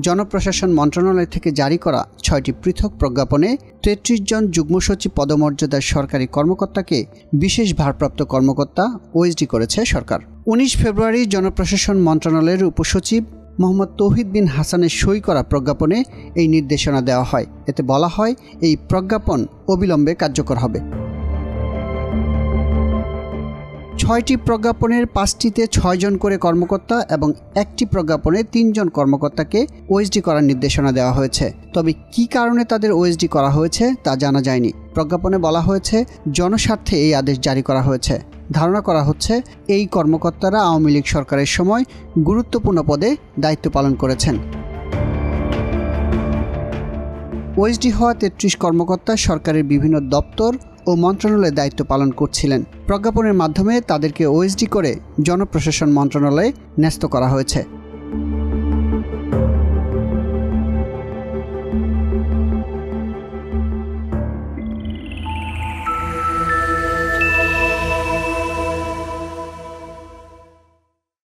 জনপ্রশাসন মন্ত্রণালয় থেকে জারি করা ৬টি পৃথক প্রজ্ঞাপনে ৩৩ জন যুগ্ম সচিব পদমর্যাদার সরকারি কর্মকর্তাকে বিশেষ ভারপ্রাপ্ত কর্মকর্তা ওএসডি করেছে সরকার। ১৯ ফেব্রুয়ারি জনপ্রশাসন মন্ত্রণালয়ের উপসচিব মোহাম্মদ তৌহিদ বিন হাসানের সই করা প্রজ্ঞাপনে এই নির্দেশনা দেওয়া হয়। এতে বলা হয়, এই প্রজ্ঞাপন অবিলম্বে কার্যকর হবে। ৬টি প্রজ্ঞাপনের ৫টিতে ৬ জন করে কর্মকর্তা এবং ১টি প্রজ্ঞাপনে ৩ জন কর্মকর্তাকে ওএসডি করার নির্দেশনা দেওয়া হয়েছে। তবে কী কারণে তাদের ওএসডি করা হয়েছে তা জানা যায়নি। প্রজ্ঞাপনে বলা হয়েছে, জনস্বার্থে এই আদেশ জারি করা হয়েছে। ধারণা করা হচ্ছে, এই কর্মকর্তারা আওয়ামী লীগ সরকারের সময় গুরুত্বপূর্ণ পদে দায়িত্ব পালন করেছেন। ওএসডি হওয়া ৩৩ কর্মকর্তা সরকারের বিভিন্ন দপ্তর ও মন্ত্রণালয়ে দায়িত্ব পালন করছিলেন। প্রজ্ঞাপনের মাধ্যমে তাদেরকে ওএসডি করে জনপ্রশাসন মন্ত্রণালয়ে ন্যস্ত করা হয়েছে।